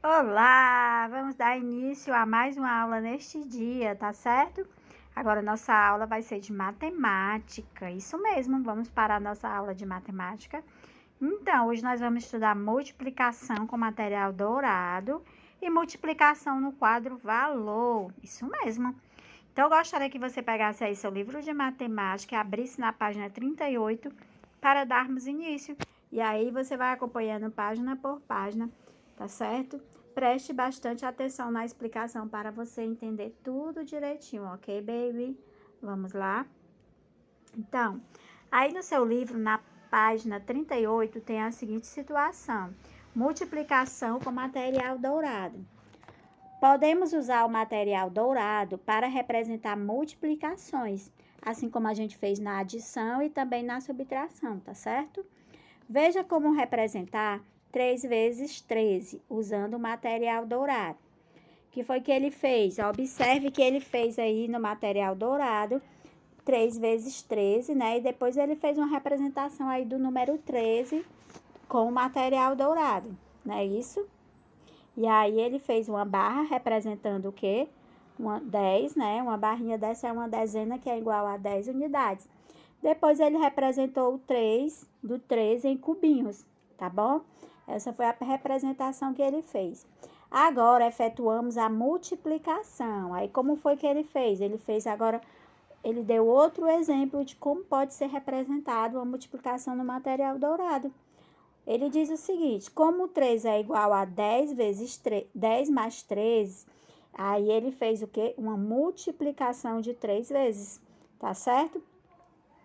Olá! Vamos dar início a mais uma aula neste dia, tá certo? Agora nossa aula vai ser de matemática, isso mesmo, vamos para a nossa aula de matemática. Então, hoje nós vamos estudar multiplicação com material dourado e multiplicação no quadro valor, isso mesmo. Então, eu gostaria que você pegasse aí seu livro de matemática e abrisse na página 38 para darmos início. E aí você vai acompanhando página por página, tá certo? Preste bastante atenção na explicação para você entender tudo direitinho, ok, baby? Vamos lá? Então, aí no seu livro, na página 38, tem a seguinte situação: multiplicação com material dourado. Podemos usar o material dourado para representar multiplicações, assim como a gente fez na adição e também na subtração, tá certo? Veja como representar 3 vezes 13, usando o material dourado. Que foi que ele fez? Observe que ele fez aí no material dourado 3 vezes 13, né? E depois ele fez uma representação aí do número 13 com o material dourado, não é isso? E aí ele fez uma barra representando o quê? 10, né? Uma barrinha dessa é uma dezena que é igual a 10 unidades. Depois ele representou o 3 do 13 em cubinhos, tá bom? Essa foi a representação que ele fez. Agora efetuamos a multiplicação. Aí como foi que ele fez? Ele deu outro exemplo de como pode ser representado a multiplicação no material dourado. Ele diz o seguinte: como 3 é igual a 10 vezes 10 mais 13, aí ele fez o quê? Uma multiplicação de 3 vezes, tá certo?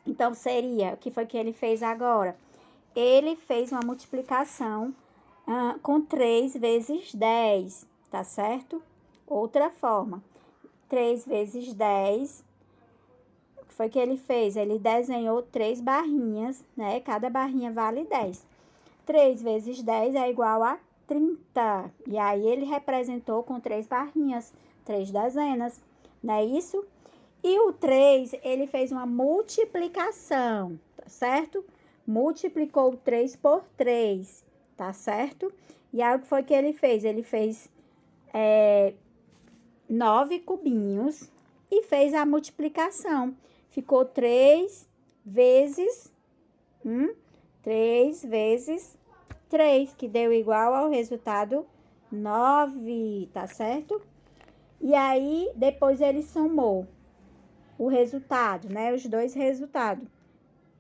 Então, seria, o que foi que ele fez agora? Ele fez uma multiplicação com 3 vezes 10, tá certo? Outra forma, 3 vezes 10, o que foi que ele fez? Ele desenhou 3 barrinhas, né? Cada barrinha vale 10. 3 vezes 10 é igual a 30. E aí ele representou com 3 barrinhas, 3 dezenas, não é isso? E o 3, ele fez uma multiplicação, tá certo? Multiplicou o 3 por 3, tá certo? E aí o que foi que ele fez? Ele fez 9 cubinhos e fez a multiplicação. Ficou 3 vezes 3 vezes 3, que deu igual ao resultado 9, tá certo? E aí, depois ele somou o resultado, né? Os dois resultados.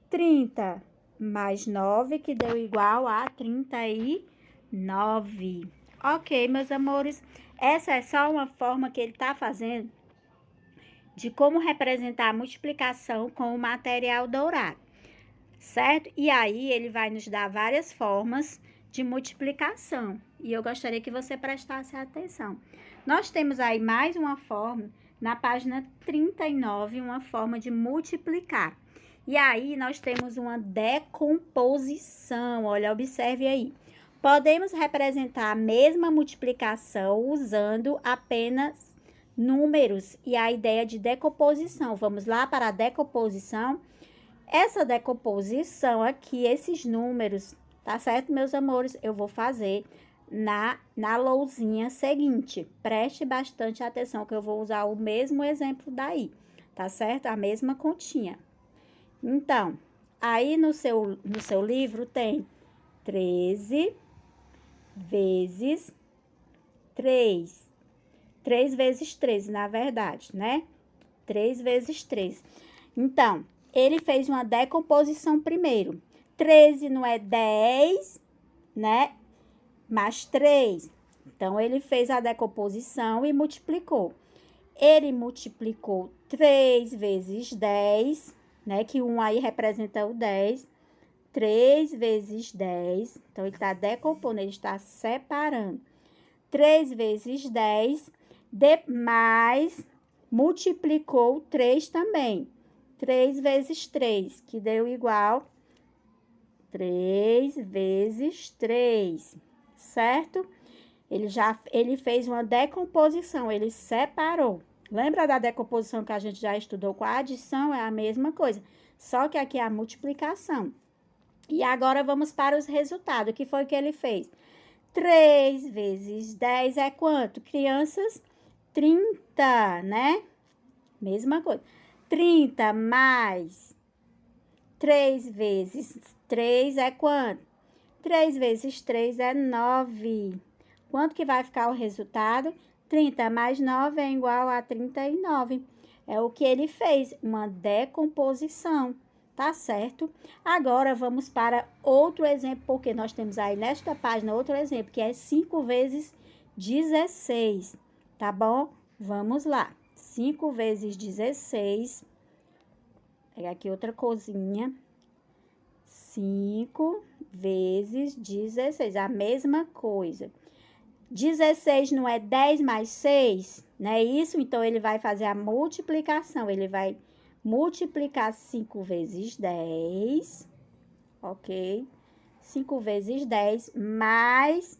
30 mais 9, que deu igual a 39. Ok, meus amores, essa é só uma forma que ele tá fazendo de como representar a multiplicação com o material dourado, certo? E aí, ele vai nos dar várias formas de multiplicação. E eu gostaria que você prestasse atenção. Nós temos aí mais uma forma, na página 39, uma forma de multiplicar. E aí, nós temos uma decomposição. Olha, observe aí. Podemos representar a mesma multiplicação usando apenas números e a ideia de decomposição. Vamos lá para a decomposição? Essa decomposição aqui, esses números, tá certo, meus amores? Eu vou fazer na lousinha seguinte. Preste bastante atenção que eu vou usar o mesmo exemplo daí, tá certo? A mesma continha. Então, aí no seu livro tem 13 vezes 3. 3 vezes 13, na verdade, né? 3 vezes 3. Então, ele fez uma decomposição primeiro. 13 não é 10, né? Mais 3. Então, ele fez a decomposição e multiplicou. Ele multiplicou 3 vezes 10, né? Que um aí representa o 10. 3 vezes 10. Então, ele está decompondo, ele está separando. 3 vezes 10, mais multiplicou 3 também. 3 vezes 3, que deu igual 3 vezes 3, certo? Ele fez uma decomposição, ele separou. Lembra da decomposição que a gente já estudou com a adição? É a mesma coisa, só que aqui é a multiplicação. E agora vamos para os resultados. O que foi que ele fez? 3 vezes 10 é quanto, crianças? 30, né? Mesma coisa. 30 mais 3 vezes 3 é quanto? 3 vezes 3 é 9. Quanto que vai ficar o resultado? 30 mais 9 é igual a 39. É o que ele fez, uma decomposição, tá certo? Agora, vamos para outro exemplo, porque nós temos aí nesta página outro exemplo, que é 5 vezes 16, tá bom? Vamos lá. 5 vezes 16, pega aqui outra coisinha. 5 vezes 16, a mesma coisa. 16 não é 10 mais 6, não é isso? Então, ele vai fazer a multiplicação. Ele vai multiplicar 5 vezes 10, ok? 5 vezes 10 mais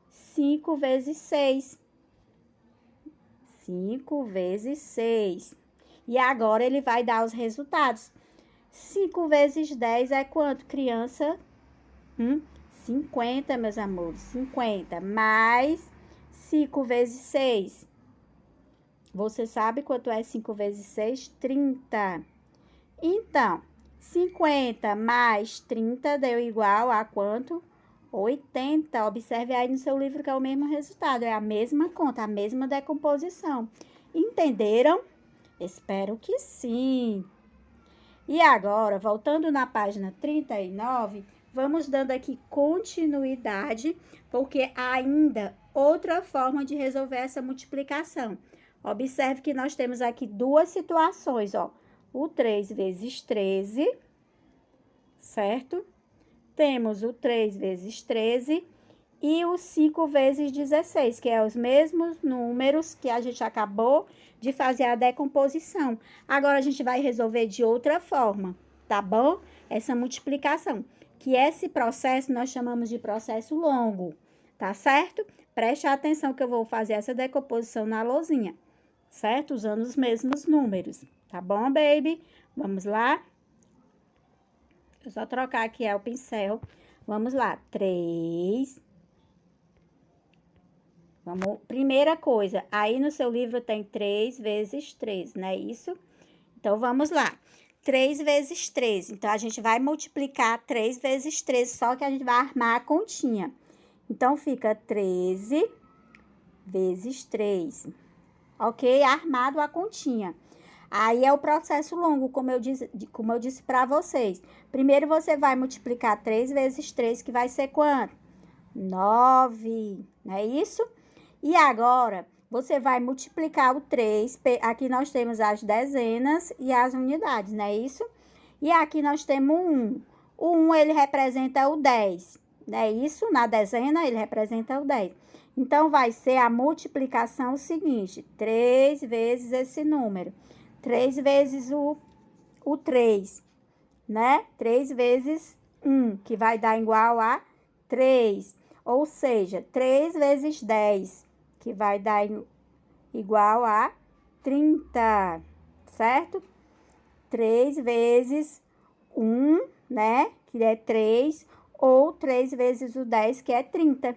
5 vezes 6. 5 vezes 6. E agora, ele vai dar os resultados. 5 vezes 10 é quanto, criança? 50, meus amores. 50 mais 5 vezes 6. Você sabe quanto é 5 vezes 6? 30. Então, 50 mais 30 deu igual a quanto? 80. Observe aí no seu livro que é o mesmo resultado. É a mesma conta, a mesma decomposição. Entenderam? Espero que sim. E agora, voltando na página 39, vamos dando aqui continuidade, porque há ainda outra forma de resolver essa multiplicação. Observe que nós temos aqui duas situações, ó. O 3 vezes 13, certo? Temos o 3 vezes 13 e o 5 vezes 16, que é os mesmos números que a gente acabou de fazer a decomposição. Agora, a gente vai resolver de outra forma, tá bom? Essa multiplicação, que esse processo nós chamamos de processo longo, tá certo? Preste atenção que eu vou fazer essa decomposição na lousinha, certo? Usando os mesmos números, tá bom, baby? Vamos lá? Deixa eu só trocar aqui o pincel. Vamos lá, 3... Primeira coisa, aí no seu livro tem 3 vezes 3, não é isso? Então, vamos lá. 3 vezes 3. Então, a gente vai multiplicar 3 vezes 13, só que a gente vai armar a continha. Então, fica 13 vezes 3. Ok? Armado a continha. Aí é o processo longo, como eu disse para vocês. Primeiro, você vai multiplicar 3 vezes 3, que vai ser quanto? 9, não é isso? E agora, você vai multiplicar o 3, aqui nós temos as dezenas e as unidades, não é isso? E aqui nós temos o 1. O 1, ele representa o 10, não é isso? Na dezena, ele representa o 10. Então, vai ser a multiplicação seguinte, 3 vezes esse número. 3 vezes o 3, né? 3 vezes 1, que vai dar igual a 3. Ou seja, 3 vezes 10, que vai dar igual a 30, certo? 3 vezes 1, né? Que é 3, ou 3 vezes o 10, que é 30.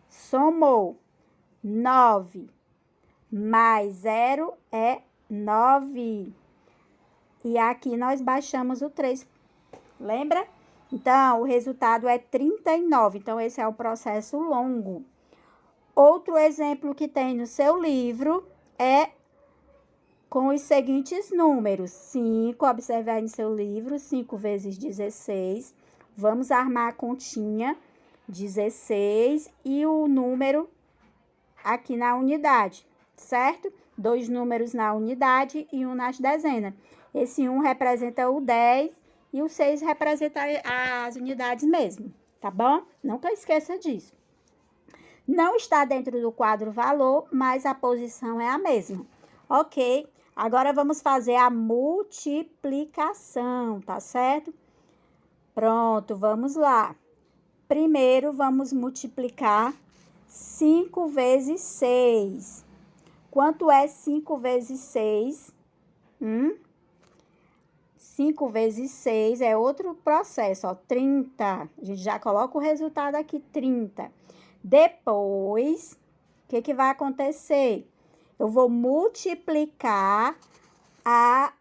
Somou 9 mais 0 é 9. E aqui nós baixamos o 3, lembra? Então, o resultado é 39. Então, esse é o processo longo. Outro exemplo que tem no seu livro é com os seguintes números. 5, observe aí no seu livro, 5 vezes 16. Vamos armar a continha, 16, e o número aqui na unidade, certo? 2 números na unidade e 1 nas dezenas. Esse 1 representa o 10 e o 6 representa as unidades mesmo, tá bom? Nunca esqueça disso. Não está dentro do quadro valor, mas a posição é a mesma. Ok? Agora, vamos fazer a multiplicação, tá certo? Pronto, vamos lá. Primeiro, vamos multiplicar 5 vezes 6. Quanto é 5 vezes 6? 5 vezes 6 é outro processo, ó, 30. A gente já coloca o resultado aqui, 30. Depois, o que vai acontecer? Eu vou multiplicar a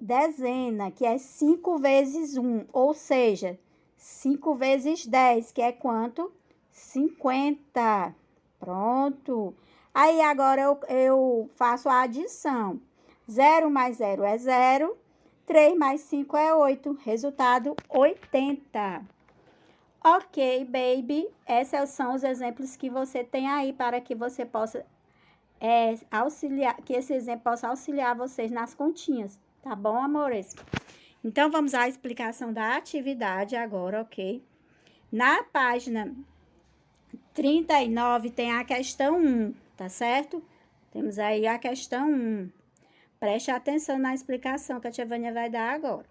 dezena, que é 5 vezes 1, ou seja, 5 vezes 10, que é quanto? 50. Pronto. Aí, agora eu faço a adição. 0 mais 0 é 0. 3 mais 5 é 8. Resultado, 80. Ok, baby. Esses são os exemplos que você tem aí para que você possa auxiliar, que esse exemplo possa auxiliar vocês nas continhas. Tá bom, amores? Então, vamos à explicação da atividade agora, ok? Na página 39 tem a questão 1, tá certo? Temos aí a questão 1. Preste atenção na explicação que a tia Vânia vai dar agora.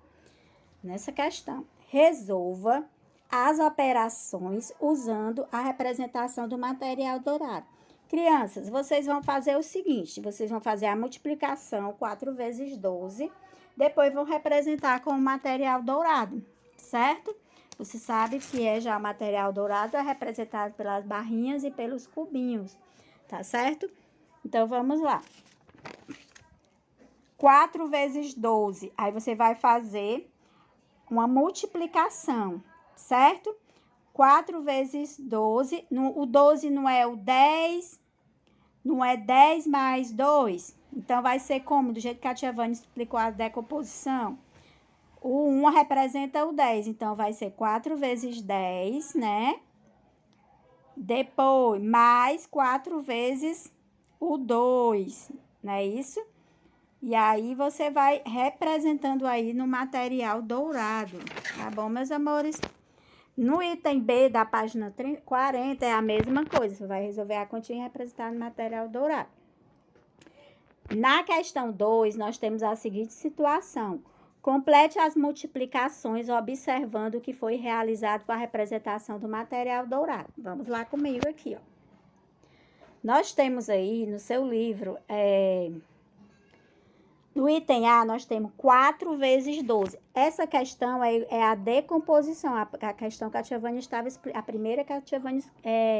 Nessa questão, resolva as operações usando a representação do material dourado. Crianças, vocês vão fazer o seguinte, vocês vão fazer a multiplicação 4 vezes 12, depois vão representar com o material dourado, certo? Você sabe que já o material dourado é representado pelas barrinhas e pelos cubinhos, tá certo? Então, vamos lá. 4 vezes 12, aí você vai fazer uma multiplicação, certo? 4 vezes 12, o 12 não é o 10, não é 10 mais 2. Então, vai ser como? Do jeito que a tia Vânia explicou a decomposição. O 1 representa o 10, então, vai ser 4 vezes 10, né? Depois, mais 4 vezes o 2, não é isso? E aí, você vai representando aí no material dourado, tá bom, meus amores? No item B da página 40 é a mesma coisa. Você vai resolver a continha representada no material dourado. Na questão 2, nós temos a seguinte situação. Complete as multiplicações observando o que foi realizado com a representação do material dourado. Vamos lá comigo aqui, ó. Nós temos aí no seu livro, no item A, nós temos 4 vezes 12. Essa questão é a decomposição, a questão que a tia Vânia a primeira que a tia Vânia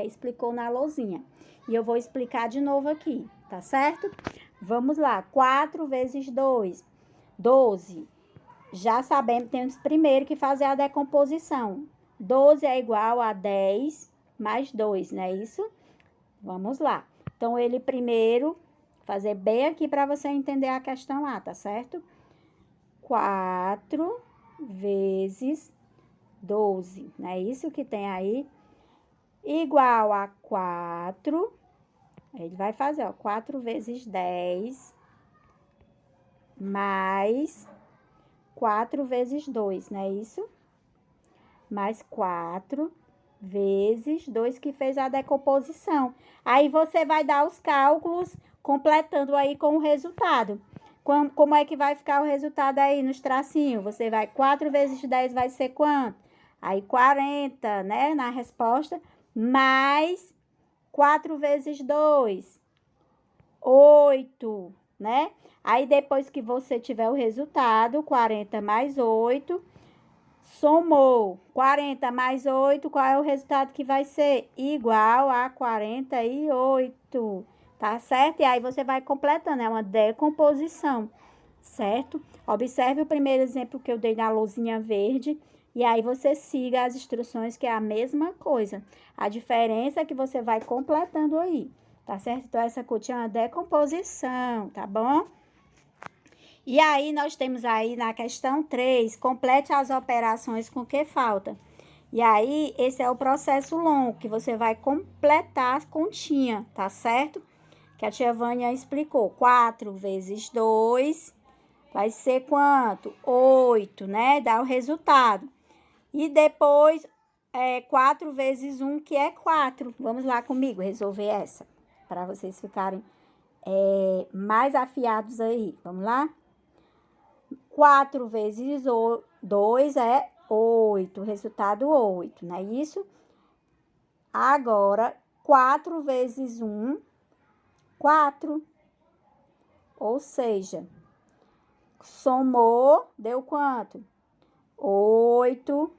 explicou na lousinha. E eu vou explicar de novo aqui, tá certo? Vamos lá, 4 vezes 2, 12. Já sabemos, temos primeiro que fazer a decomposição. 12 é igual a 10 mais 2, não é isso? Vamos lá. Então, ele primeiro... fazer bem aqui para você entender a questão lá, tá certo? 4 vezes 12, não é isso que tem aí? Igual a 4, ele vai fazer, ó, 4 vezes 10, mais 4 vezes 2, não é isso? Mais 4 vezes 2, que fez a decomposição. Aí, você vai dar os cálculos completando aí com o resultado. Como é que vai ficar o resultado aí nos tracinhos? Você vai, 4 vezes 10 vai ser quanto? Aí, 40, né, na resposta, mais 4 vezes 2, 8, né? Aí, depois que você tiver o resultado, 40 mais 8, somou 40 mais 8, qual é o resultado que vai ser? Igual a 48. Tá certo? E aí, você vai completando, é uma decomposição, certo? Observe o primeiro exemplo que eu dei na lousinha verde, e aí você siga as instruções, que é a mesma coisa. A diferença é que você vai completando aí, tá certo? Então, essa continha é uma decomposição, tá bom? E aí, nós temos aí na questão 3, complete as operações com o que falta. E aí, esse é o processo longo, que você vai completar a continha, tá certo? Que a tia Vânia explicou. 4 vezes 2 vai ser quanto? 8, né? Dá o resultado. E depois, 4 vezes 1, que é 4. Vamos lá comigo resolver essa, para vocês ficarem mais afiados aí. Vamos lá? 4 vezes 2 é 8, resultado 8, não é isso? Agora, 4 vezes 1, 4. Ou seja, somou, deu quanto? 8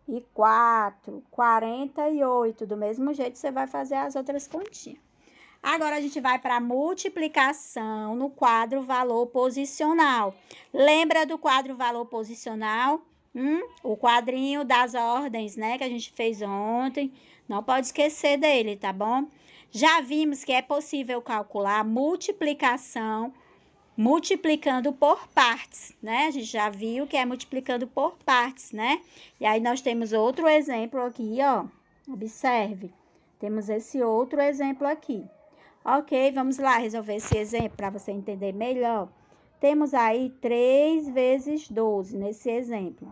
e 4, 48. Do mesmo jeito, você vai fazer as outras continhas. Agora, a gente vai para a multiplicação no quadro valor posicional. Lembra do quadro valor posicional? O quadrinho das ordens, né, que a gente fez ontem. Não pode esquecer dele, tá bom? Já vimos que é possível calcular a multiplicação multiplicando por partes, né? A gente já viu que é multiplicando por partes, né? E aí, nós temos outro exemplo aqui, ó. Observe. Temos esse outro exemplo aqui. Ok, vamos lá resolver esse exemplo para você entender melhor. Temos aí 3 vezes 12 nesse exemplo.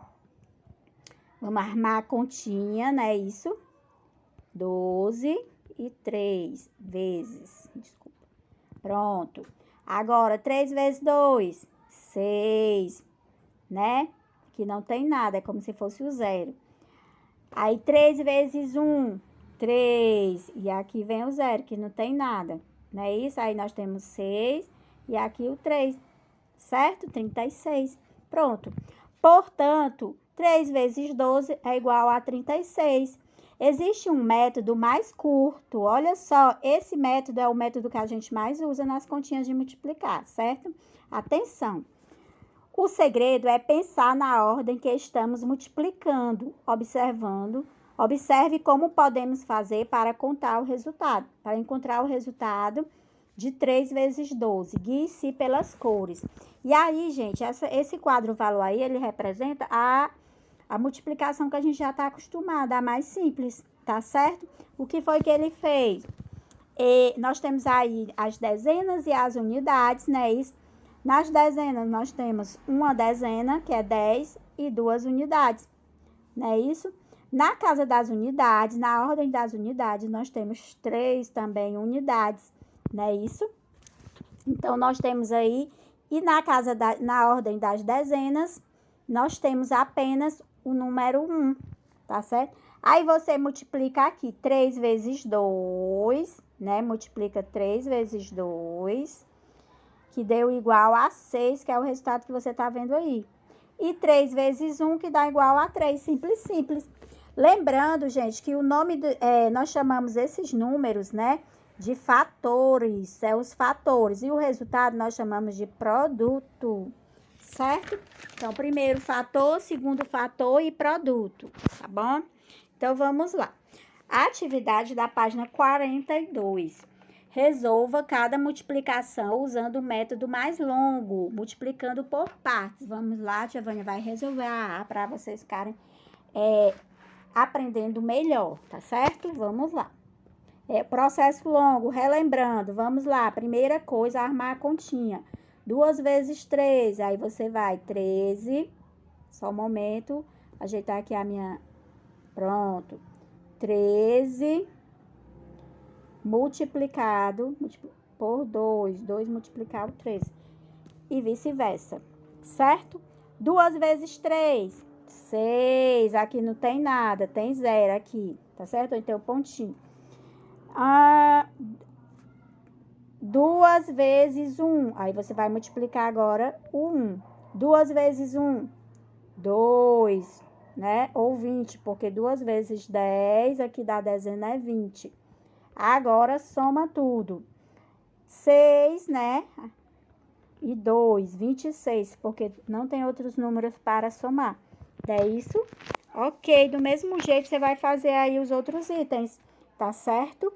Vamos armar a continha, né? Isso. 12 e 3 vezes. Desculpa. Pronto. Agora, 3 vezes 2, 6, né? Que não tem nada, é como se fosse o zero. Aí, 3 vezes 1, 3. E aqui vem o zero, que não tem nada. Não é isso? Aí, nós temos 6 e aqui o 3, certo? 36. Pronto. Portanto, 3 vezes 12 é igual a 36. Existe um método mais curto. Olha só, esse método é o método que a gente mais usa nas continhas de multiplicar, certo? Atenção. O segredo é pensar na ordem que estamos multiplicando, observe como podemos fazer para contar o resultado, para encontrar o resultado de 3 vezes 12. Guie-se pelas cores. E aí, gente, esse quadro valor aí, ele representa a multiplicação que a gente já está acostumada, a mais simples, tá certo? O que foi que ele fez? Nós temos aí as dezenas e as unidades, né? Isso. Nas dezenas, nós temos uma dezena, que é 10, e 2 unidades, não é isso? Na casa das unidades, na ordem das unidades, nós temos 3 também unidades, não é isso? Então, nós temos aí, e na ordem das dezenas, nós temos apenas o número 1, tá certo? Aí, você multiplica aqui 3 vezes 2, né? Multiplica 3 vezes 2, que deu igual a 6, que é o resultado que você está vendo aí. E 3 vezes 1, que dá igual a 3, simples, simples. Lembrando, gente, que o nome, nós chamamos esses números, né, de fatores, os fatores. E o resultado nós chamamos de produto, certo? Então, primeiro fator, segundo fator e produto, tá bom? Então, vamos lá. A atividade da página 42. Resolva cada multiplicação usando o método mais longo, multiplicando por partes. Vamos lá, Tia Vânia vai resolver para vocês ficarem aprendendo melhor, tá certo? Vamos lá. Processo longo, relembrando, vamos lá. Primeira coisa, armar a continha. 2 vezes 3, aí você vai 13. Só um momento, ajeitar aqui a minha... Pronto. 13 multiplicado por 2. 2 multiplicado por 13. E vice-versa, certo? 2 vezes 3, 6. Aqui não tem nada, tem 0 aqui, tá certo? Então, pontinho. 2 vezes 1. Aí, você vai multiplicar agora o 1. 2 vezes 1, 2, né? Ou 20, porque 2 vezes 10, aqui dá dezena é 20. Agora, soma tudo. 6, né? E 2, 26, porque não tem outros números para somar. É isso? Ok, do mesmo jeito, você vai fazer aí os outros itens, tá certo?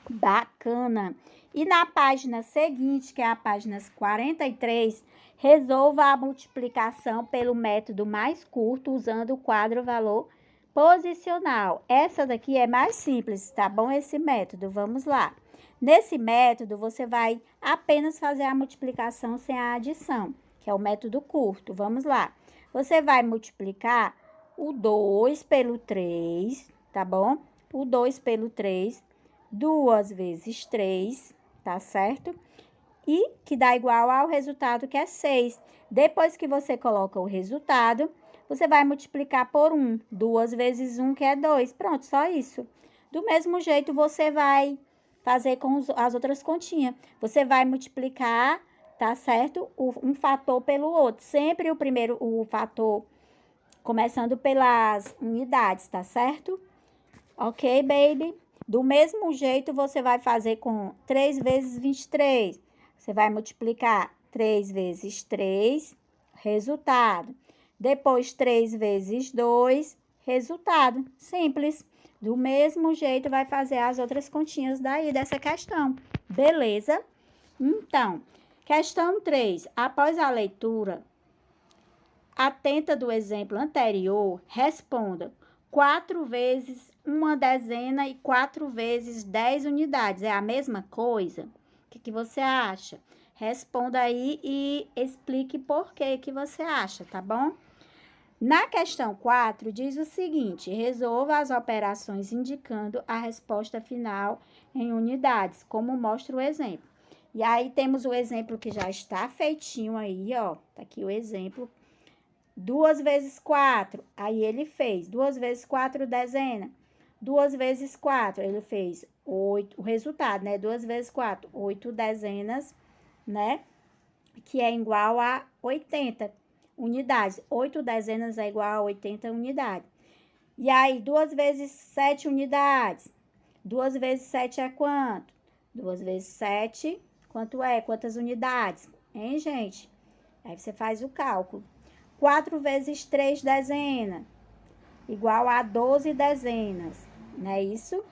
Bacana. E na página seguinte, que é a página 43, resolva a multiplicação pelo método mais curto, usando o quadro valor posicional. Essa daqui é mais simples, tá bom? Esse método, vamos lá. Nesse método, você vai apenas fazer a multiplicação sem a adição, que é o método curto. Vamos lá. Você vai multiplicar o 2 pelo 3, tá bom? O 2 pelo 3, 2 vezes 3, tá certo? E que dá igual ao resultado, que é 6. Depois que você coloca o resultado, você vai multiplicar por 1. 2 vezes 1, que é 2. Pronto, só isso. Do mesmo jeito, você vai fazer com as outras continhas. Você vai multiplicar, tá certo? Um fator pelo outro. Sempre o fator Começando pelas unidades, tá certo? Ok, baby? Do mesmo jeito, você vai fazer com 3 vezes 23. Você vai multiplicar 3 vezes 3, resultado. Depois, 3 vezes 2, resultado. Simples. Do mesmo jeito, vai fazer as outras continhas daí dessa questão. Beleza? Então, questão 3. Após a leitura atenta do exemplo anterior, responda 4 vezes uma dezena e 4 vezes 10 unidades. É a mesma coisa? O que você acha? Responda aí e explique por que você acha, tá bom? Na questão 4, diz o seguinte: resolva as operações indicando a resposta final em unidades, como mostra o exemplo. E aí, temos o exemplo que já está feitinho aí, ó. Tá aqui o exemplo. 2 vezes 4, aí ele fez 2 vezes 4 dezena. 2 vezes 4, ele fez 8, o resultado, né? 2 vezes 4, 8 dezenas, né? Que é igual a 80 unidades. 8 dezenas é igual a 80 unidades. E aí, 2 vezes 7 unidades. 2 vezes 7 é quanto? 2 vezes 7, quanto é? Quantas unidades? Hein, gente? Aí você faz o cálculo. 4 vezes 3 dezenas, igual a 12 dezenas, não é isso?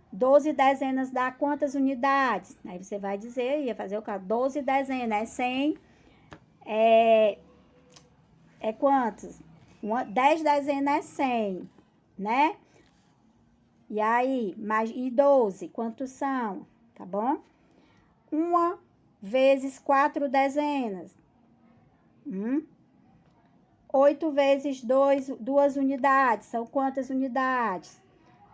12 dezenas dá quantas unidades? Aí você vai dizer, ia fazer o cálculo. 12 dezenas é 100, é quantos? 10 dezenas é 100, né? E aí, e 12, quantos são? Tá bom? 1 vezes 4 dezenas. 8 vezes 2 unidades, são quantas unidades?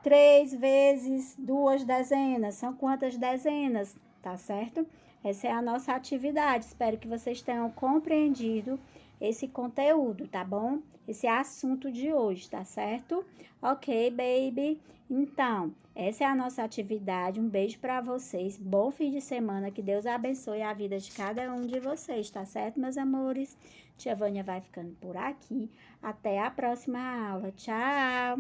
3 vezes 2 dezenas, são quantas dezenas? Tá certo? Essa é a nossa atividade. Espero que vocês tenham compreendido esse conteúdo, tá bom? Esse assunto de hoje, tá certo? Ok, baby? Então, essa é a nossa atividade. Um beijo para vocês. Bom fim de semana. Que Deus abençoe a vida de cada um de vocês, tá certo, meus amores? Tia Vânia vai ficando por aqui. Até a próxima aula. Tchau!